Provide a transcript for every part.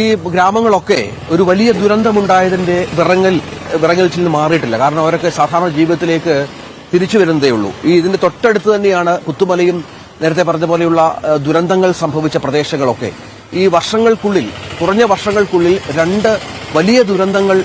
ഈ ഗ്രാമങ്ങളൊക്കെ ഒരു വലിയ ദുരന്തമുണ്ടായതിന്റെ വിറങ്ങലിൽ നിന്ന് മാറിയിട്ടില്ല. കാരണം അവരൊക്കെ സാധാരണ ജീവിതത്തിലേക്ക് തിരിച്ചു വരുന്നതേ ഉള്ളൂ. ഇതിന്റെ തൊട്ടടുത്ത് തന്നെയാണ് പുത്തുമലയും നേരത്തെ പറഞ്ഞ പോലെയുള്ള ദുരന്തങ്ങൾ സംഭവിച്ച പ്രദേശങ്ങളൊക്കെ. ഈ വർഷങ്ങൾക്കുള്ളിൽ, കുറഞ്ഞ വർഷങ്ങൾക്കുള്ളിൽ രണ്ട് വലിയ ദുരന്തങ്ങൾ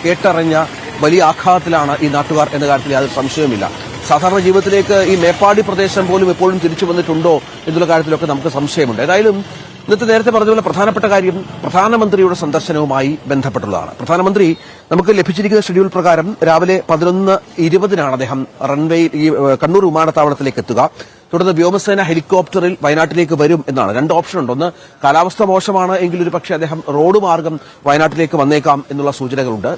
കേട്ടറിഞ്ഞ വലിയ ആഘാതത്തിലാണ് ഈ നാട്ടുകാർ എന്ന കാര്യത്തിൽ യാതൊരു സംശയവുമില്ല. സാധാരണ ജീവിതത്തിലേക്ക് ഈ മേപ്പാടി പ്രദേശം പോലും എപ്പോഴും തിരിച്ചു വന്നിട്ടുണ്ടോ എന്നുള്ള കാര്യത്തിലൊക്കെ നമുക്ക് സംശയമുണ്ട്. ഏതായാലും ഇന്നത്തെ നേരത്തെ പറഞ്ഞ പ്രധാനപ്പെട്ട കാര്യം പ്രധാനമന്ത്രിയുടെ സന്ദർശനവുമായി ബന്ധപ്പെട്ടുള്ളതാണ്. പ്രധാനമന്ത്രി നമുക്ക് ലഭിച്ചിരിക്കുന്ന ഷെഡ്യൂൾ പ്രകാരം രാവിലെ 11:20 അദ്ദേഹം റൺവേയിൽ ഈ കണ്ണൂർ വിമാനത്താവളത്തിലേക്ക് എത്തുക. തുടർന്ന് വ്യോമസേന ഹെലികോപ്റ്ററിൽ വയനാട്ടിലേക്ക് വരും എന്നാണ്. രണ്ട് ഓപ്ഷൻ ഉണ്ട്. ഒന്ന്, കാലാവസ്ഥ മോശമാണ് എങ്കിൽ ഒരു പക്ഷേ അദ്ദേഹം റോഡ് മാർഗം വയനാട്ടിലേക്ക് വന്നേക്കാം എന്നുള്ള സൂചനകളുണ്ട്.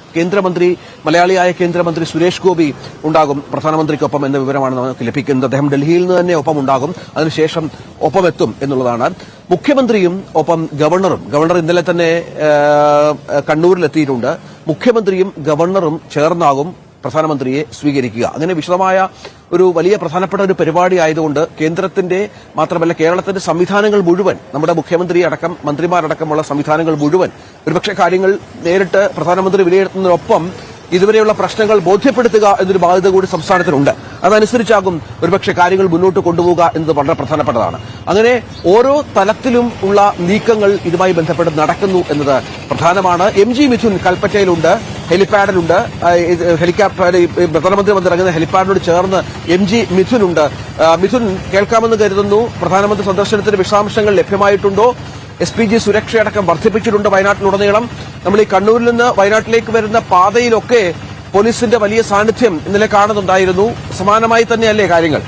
മലയാളിയായ കേന്ദ്രമന്ത്രി സുരേഷ് ഗോപി ഉണ്ടാകും പ്രധാനമന്ത്രിക്കൊപ്പം എന്ന വിവരമാണ് നമുക്ക് ലഭിക്കുന്നത്. അദ്ദേഹം ഡൽഹിയിൽ നിന്ന് തന്നെ ഒപ്പം ഉണ്ടാകും, അതിനുശേഷം ഒപ്പമെത്തും എന്നുള്ളതാണ്. മുഖ്യമന്ത്രിയും ഒപ്പം ഗവർണർ ഇന്നലെ തന്നെ കണ്ണൂരിലെത്തിയിട്ടുണ്ട്. മുഖ്യമന്ത്രിയും ഗവർണറും ചേർന്നാകും പ്രധാനമന്ത്രിയെ സ്വീകരിക്കുക. അങ്ങനെ വിശദമായ ഒരു വലിയ പ്രധാനപ്പെട്ട ഒരു പരിപാടി ആയതുകൊണ്ട് കേന്ദ്രത്തിന്റെ മാത്രമല്ല കേരളത്തിന്റെ സംവിധാനങ്ങൾ മുഴുവൻ, നമ്മുടെ മുഖ്യമന്ത്രി അടക്കം മന്ത്രിമാരടക്കമുള്ള സംവിധാനങ്ങൾ മുഴുവൻ ഒരുപക്ഷെ കാര്യങ്ങൾ നേരിട്ട് പ്രധാനമന്ത്രി വിലയിരുത്തുന്നതിനൊപ്പം ഇതുവരെയുള്ള പ്രശ്നങ്ങൾ ബോധ്യപ്പെടുത്തുക എന്നൊരു ബാധ്യത കൂടി സംസ്ഥാനത്തിനുണ്ട്. അതനുസരിച്ചാകും ഒരുപക്ഷെ കാര്യങ്ങൾ മുന്നോട്ട് കൊണ്ടുപോകുക എന്നത് വളരെ പ്രധാനപ്പെട്ടതാണ്. അങ്ങനെ ഓരോ തലത്തിലും ഉള്ള നീക്കങ്ങൾ ഇതുമായി ബന്ധപ്പെട്ട് നടക്കുന്നു എന്നത് പ്രധാനമാണ്. MG മിഥുൻ കൽപ്പറ്റയിലുണ്ട്, ഹെലിപാഡിലുണ്ട്. പ്രധാനമന്ത്രി വന്നിറങ്ങുന്ന ഹെലിപാഡിനോട് ചേർന്ന് MG മിഥുനുണ്ട്. മിഥുൻ, കേൾക്കാമെന്ന് കരുതുന്നു. പ്രധാനമന്ത്രി സന്ദർശനത്തിന്റെ വിശദാംശങ്ങൾ ലഭ്യമായിട്ടുണ്ടോ? SPG സുരക്ഷയടക്കം വർദ്ധിപ്പിച്ചിട്ടുണ്ട് വയനാട്ടിലുടനീളം. നമ്മൾ ഈ കണ്ണൂരിൽ നിന്ന് വയനാട്ടിലേക്ക് വരുന്ന പാതയിലൊക്കെ പോലീസിന്റെ വലിയ സാന്നിധ്യം ഇന്നലെ കാണുന്നുണ്ടായിരുന്നു. സമാനമായി തന്നെയല്ലേ കാര്യങ്ങൾ?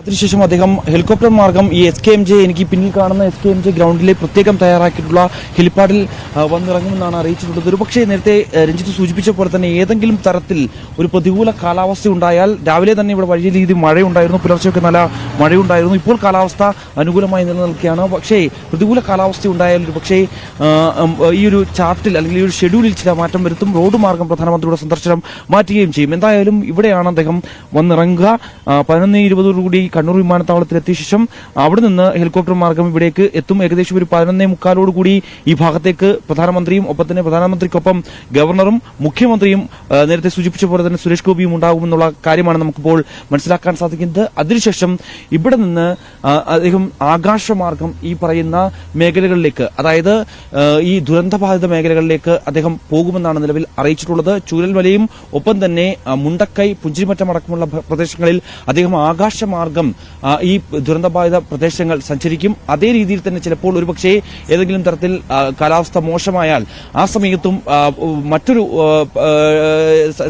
അതിനുശേഷം അദ്ദേഹം ഹെലികോപ്റ്റർ മാർഗം ഈ SKMJ, എനിക്ക് പിന്നിൽ കാണുന്ന SKMJ ഗ്രൗണ്ടിലെ പ്രത്യേകം തയ്യാറാക്കിയിട്ടുള്ള ഹെലിപ്പാഡിൽ വന്നിറങ്ങുമെന്നാണ് അറിയിച്ചിട്ടുള്ളത്. ഒരുപക്ഷെ നേരത്തെ രഞ്ജിത്ത് സൂചിപ്പിച്ച പോലെ തന്നെ ഏതെങ്കിലും തരത്തിൽ ഒരു പ്രതികൂല കാലാവസ്ഥ ഉണ്ടായാൽ, രാവിലെ തന്നെ ഇവിടെ വലിയ രീതിയിൽ മഴയുണ്ടായിരുന്നു, പുലർച്ചെയൊക്കെ നല്ല മഴയുണ്ടായിരുന്നു. ഇപ്പോൾ കാലാവസ്ഥ അനുകൂലമായി നിലനിൽക്കുകയാണ്. പക്ഷേ പ്രതികൂല കാലാവസ്ഥ ഉണ്ടായാൽ ഒരുപക്ഷെ ഈ ഒരു ചാർട്ടിൽ അല്ലെങ്കിൽ ഈ ഒരു ഷെഡ്യൂളിൽ ചില മാറ്റം വരുത്തും. റോഡ് മാർഗം പ്രധാനമന്ത്രിയുടെ സന്ദർശനം മാറ്റുകയും ചെയ്യും. എന്തായാലും ഇവിടെയാണ് അദ്ദേഹം വന്നിറങ്ങുക. 11:20 കണ്ണൂർ വിമാനത്താവളത്തിലെത്തിയ ശേഷം അവിടെ നിന്ന് ഹെലികോപ്റ്റർ മാർഗം ഇവിടേക്ക് എത്തും. ഏകദേശം ഒരു 11:45 ഈ ഭാഗത്തേക്ക് പ്രധാനമന്ത്രിയും ഒപ്പം തന്നെ പ്രധാനമന്ത്രിക്കൊപ്പം ഗവർണറും മുഖ്യമന്ത്രിയും നേരത്തെ സൂചിപ്പിച്ച പോലെ തന്നെ സുരേഷ് ഗോപിയും ഉണ്ടാകുമെന്നുള്ള കാര്യമാണ് നമുക്കിപ്പോൾ മനസ്സിലാക്കാൻ സാധിക്കുന്നത്. അതിനുശേഷം ഇവിടെ നിന്ന് അദ്ദേഹം ആകാശമാർഗം ഈ പറയുന്ന മേഖലകളിലേക്ക്, അതായത് ഈ ദുരന്തബാധിത മേഖലകളിലേക്ക് അദ്ദേഹം പോകുമെന്നാണ് നിലവിൽ അറിയിച്ചിട്ടുള്ളത്. ചൂരൽമലയും ഒപ്പം തന്നെ മുണ്ടക്കൈ, പുഞ്ചിരിമറ്റം അടക്കമുള്ള പ്രദേശങ്ങളിൽ അദ്ദേഹം ആകാശമാർഗം ഈ ദുരന്തബാധിത പ്രദേശങ്ങൾ സഞ്ചരിക്കും. അതേ രീതിയിൽ തന്നെ ചിലപ്പോൾ ഒരുപക്ഷെ ഏതെങ്കിലും തരത്തിൽ കാലാവസ്ഥ മോശമായാൽ ആ സമയത്തും മറ്റൊരു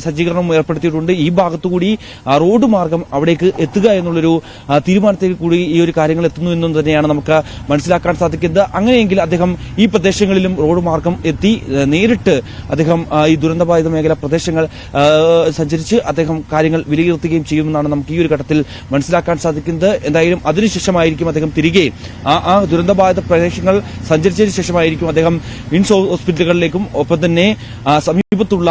സജ്ജീകരണം ഏർപ്പെടുത്തിയിട്ടുണ്ട്. ഈ ഭാഗത്തുകൂടി റോഡ് മാർഗം അവിടേക്ക് എത്തുക എന്നുള്ളൊരു തീരുമാനത്തിൽ കൂടി ഈ ഒരു കാര്യങ്ങൾ എത്തുന്നു എന്നും തന്നെയാണ് നമുക്ക് മനസ്സിലാക്കാൻ സാധിക്കുന്നത്. അങ്ങനെയെങ്കിൽ അദ്ദേഹം ഈ പ്രദേശങ്ങളിലും റോഡ് മാർഗം എത്തി നേരിട്ട് അദ്ദേഹം ഈ ദുരന്തബാധിത മേഖല പ്രദേശങ്ങൾ സഞ്ചരിച്ച് അദ്ദേഹം കാര്യങ്ങൾ വിലയിരുത്തുകയും ചെയ്യുമെന്നാണ് നമുക്ക് ഈ ഒരു ഘട്ടത്തിൽ മനസ്സിലാക്കാൻ സാധിക്കുന്നത്. എന്തായാലും അതിനുശേഷമായിരിക്കും അദ്ദേഹം തിരികെ ആ ദുരന്തബാധിത പ്രദേശങ്ങൾ സഞ്ചരിച്ചതിന് ശേഷമായിരിക്കും അദ്ദേഹം വിംസ് ഹോസ്പിറ്റലുകളിലേക്കും ഒപ്പം തന്നെ സമീപത്തുള്ള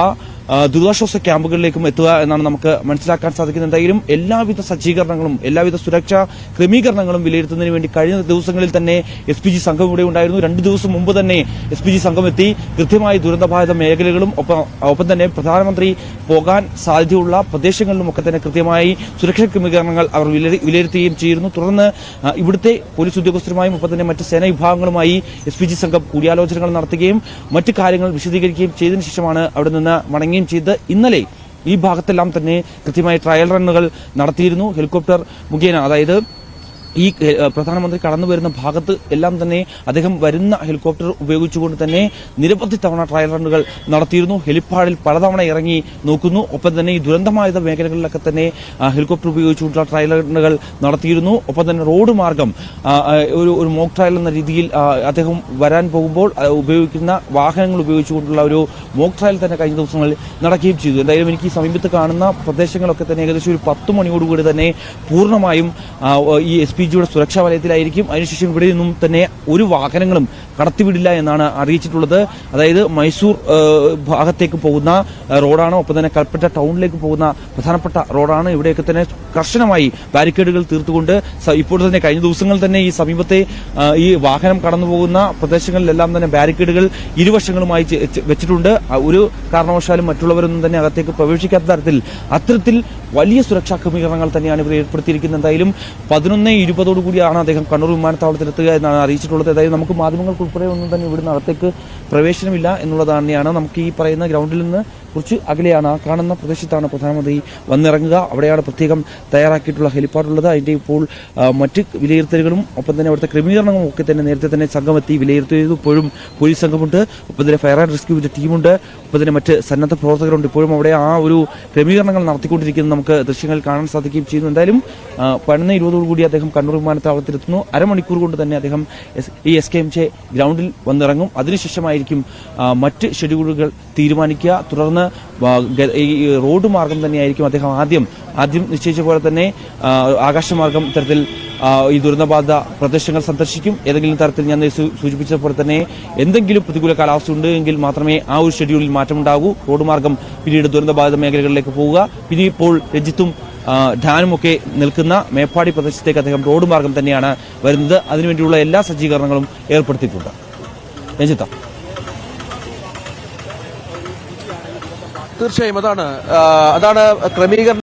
ദുരിതാശ്വാസ ക്യാമ്പുകളിലേക്കും എത്തുക എന്നാണ് നമുക്ക് മനസ്സിലാക്കാൻ സാധിക്കുന്നത്. എന്തായാലും എല്ലാവിധ സജ്ജീകരണങ്ങളും എല്ലാവിധ സുരക്ഷാ ക്രമീകരണങ്ങളും വിലയിരുത്തുന്നതിന് വേണ്ടി കഴിഞ്ഞ ദിവസങ്ങളിൽ തന്നെ SPG സംഘം ഇവിടെ ഉണ്ടായിരുന്നു. 2 ദിവസം മുമ്പ് തന്നെ SPG സംഘം എത്തി കൃത്യമായി ദുരന്തബാധിത മേഖലകളും ഒപ്പം തന്നെ പ്രധാനമന്ത്രി പോകാൻ സാധ്യതയുള്ള പ്രദേശങ്ങളിലുമൊക്കെ തന്നെ കൃത്യമായി സുരക്ഷാ ക്രമീകരണങ്ങൾ അവർ വിലയിരുത്തുകയും ചെയ്യുന്നു. തുടർന്ന് ഇവിടുത്തെ പോലീസ് ഉദ്യോഗസ്ഥരുമായും ഒപ്പം തന്നെ മറ്റ് സേനാ വിഭാഗങ്ങളുമായി SPG സംഘം കൂടിയാലോചനകൾ നടത്തുകയും മറ്റു കാര്യങ്ങൾ വിശദീകരിക്കുകയും ചെയ്തതിനു ശേഷമാണ് അവിടെ നിന്ന് മടങ്ങുകയും ചെയ്ത് ഇന്നലെ ഈ ഭാഗത്തെല്ലാം തന്നെ കൃത്യമായി ട്രയൽ റണ്ണുകൾ നടത്തിയിരുന്നു. ഹെലികോപ്റ്റർ മുഖേന, അതായത് ഈ പ്രധാനമന്ത്രി കടന്നു വരുന്ന ഭാഗത്ത് എല്ലാം തന്നെ അദ്ദേഹം വരുന്ന ഹെലികോപ്റ്റർ ഉപയോഗിച്ചുകൊണ്ട് തന്നെ നിരവധി തവണ ട്രയൽ റണ്ണുകൾ നടത്തിയിരുന്നു. ഹെലിപ്പാഡിൽ പലതവണ ഇറങ്ങി നോക്കുന്നു. ഒപ്പം തന്നെ ഈ ദുരന്തബാധിത മേഖലകളിലൊക്കെ തന്നെ ഹെലികോപ്റ്റർ ഉപയോഗിച്ചുകൊണ്ടുള്ള ട്രയൽ റണ്ണുകൾ നടത്തിയിരുന്നു. ഒപ്പം തന്നെ റോഡ് മാർഗം ഒരു മോക്ക് ട്രയൽ എന്ന രീതിയിൽ അദ്ദേഹം വരാൻ പോകുമ്പോൾ ഉപയോഗിക്കുന്ന വാഹനങ്ങൾ ഉപയോഗിച്ചുകൊണ്ടുള്ള ഒരു മോക്ക് ട്രയൽ തന്നെ കഴിഞ്ഞ ദിവസങ്ങളിൽ നടക്കുകയും ചെയ്തു. എന്തായാലും എനിക്ക് ഈ സമീപത്ത് കാണുന്ന പ്രദേശങ്ങളൊക്കെ തന്നെ ഏകദേശം ഒരു 10 മണിയോടുകൂടി തന്നെ പൂർണ്ണമായും ഈ LPGയുടെ സുരക്ഷാ വലയത്തിലായിരിക്കും. അതിനുശേഷം ഇവിടെ നിന്നും തന്നെ ഒരു വാഹനങ്ങളും കടത്തിവിടില്ല എന്നാണ് അറിയിച്ചിട്ടുള്ളത്. അതായത് മൈസൂർ ഭാഗത്തേക്ക് പോകുന്ന റോഡാണ്, ഒപ്പം തന്നെ കൽപ്പറ്റ ടൗണിലേക്ക് പോകുന്ന പ്രധാനപ്പെട്ട റോഡാണ്. ഇവിടെയൊക്കെ തന്നെ കർശനമായി ബാരിക്കേഡുകൾ തീർത്തുകൊണ്ട് ഇപ്പോൾ തന്നെ കഴിഞ്ഞ ദിവസങ്ങളിൽ തന്നെ ഈ സമീപത്തെ ഈ വാഹനം കടന്നു പോകുന്ന പ്രദേശങ്ങളിലെല്ലാം തന്നെ ബാരിക്കേഡുകൾ ഇരുവശങ്ങളുമായി വെച്ചിട്ടുണ്ട്. ഒരു കാരണവശാലും മറ്റുള്ളവരൊന്നും തന്നെ അകത്തേക്ക് പ്രവേശിക്കാത്ത തരത്തിൽ അത്തരത്തിൽ വലിയ സുരക്ഷാ ക്രമീകരണങ്ങൾ തന്നെയാണ് ഇവർ ഏർപ്പെടുത്തിയിരിക്കുന്നത്. എന്തായാലും 11:20 കൂടിയാണ് അദ്ദേഹം കണ്ണൂർ വിമാനത്താവളത്തിലെത്തുക എന്നാണ് അറിയിച്ചിട്ടുള്ളത്. അതായത് നമുക്ക് മാധ്യമങ്ങൾക്കുൾപ്പെടെ ഒന്നും തന്നെ ഇവിടുന്ന് അകത്തേക്ക് പ്രവേശനമില്ല എന്നുള്ളത് തന്നെയാണ്. നമുക്ക് ഈ പറയുന്ന ഗ്രൗണ്ടിൽ നിന്ന് കുറച്ച് അകലെയാണ്, ആ കാണുന്ന പ്രദേശത്താണ് പ്രധാനമന്ത്രി വന്നിറങ്ങുക. അവിടെയാണ് പ്രത്യേകം തയ്യാറാക്കിയിട്ടുള്ള ഹെലിപ്പാഡുള്ളത്. അതിന്റെ ഇപ്പോൾ മറ്റ് വിലയിരുത്തലുകളും ഒപ്പം തന്നെ അവിടുത്തെ ക്രമീകരണങ്ങളും ഒക്കെ തന്നെ നേരത്തെ തന്നെ സംഘമെത്തി വിലയിരുത്തിയത്. ഇപ്പോഴും പോലീസ് സംഘമുണ്ട്, ഒപ്പം തന്നെ ഫയർ ആൻഡ് റെസ്ക്യൂവിന്റെ ടീമുണ്ട്, ഒപ്പം തന്നെ മറ്റ് സന്നദ്ധ പ്രവർത്തകരുണ്ട്. ഇപ്പോഴും അവിടെ ആ ഒരു ക്രമീകരണങ്ങൾ നടത്തിക്കൊണ്ടിരിക്കുന്നത് നമുക്ക് ദൃശ്യങ്ങളിൽ കാണാൻ സാധിക്കുകയും ചെയ്യുന്നു. എന്തായാലും 11:20 കൂടി അദ്ദേഹം കണ്ണൂർ വിമാനത്താവളത്തിലെത്തുന്നു. അരമണിക്കൂർ കൊണ്ട് തന്നെ അദ്ദേഹം ഈ SKMJ ഗ്രൗണ്ടിൽ വന്നിറങ്ങും. അതിനുശേഷമായിരിക്കും മറ്റ് ഷെഡ്യൂളുകൾ തീരുമാനിക്കുക. തുടർന്ന് ഈ റോഡ് മാർഗം തന്നെയായിരിക്കും അദ്ദേഹം ആദ്യം നിശ്ചയിച്ച പോലെ തന്നെ ആകാശമാർഗം ഇത്തരത്തിൽ ഈ ദുരന്തബാധിത പ്രദേശങ്ങൾ സന്ദർശിക്കും. ഏതെങ്കിലും തരത്തിൽ ഞാൻ സൂചിപ്പിച്ചതുപോലെ തന്നെ എന്തെങ്കിലും പ്രതികൂല കാലാവസ്ഥ ഉണ്ട് എങ്കിൽ മാത്രമേ ആ ഒരു ഷെഡ്യൂളിൽ മാറ്റമുണ്ടാകൂ. റോഡ് മാർഗം പിന്നീട് ദുരന്തബാധിത മേഖലകളിലേക്ക് പോവുക. പിന്നെ ഇപ്പോൾ രഞ്ജിത്തും ധാനുമൊക്കെ നിൽക്കുന്ന മേപ്പാടി പ്രദേശത്തേക്ക് അദ്ദേഹം റോഡ് മാർഗം തന്നെയാണ് വരുന്നത്. അതിനുവേണ്ടിയുള്ള എല്ലാ സജ്ജീകരണങ്ങളും ഏർപ്പെടുത്തിയിട്ടുണ്ട്. രഞ്ജിത്ത, തീർച്ചയായും അതാണ് ക്രമീകരണം.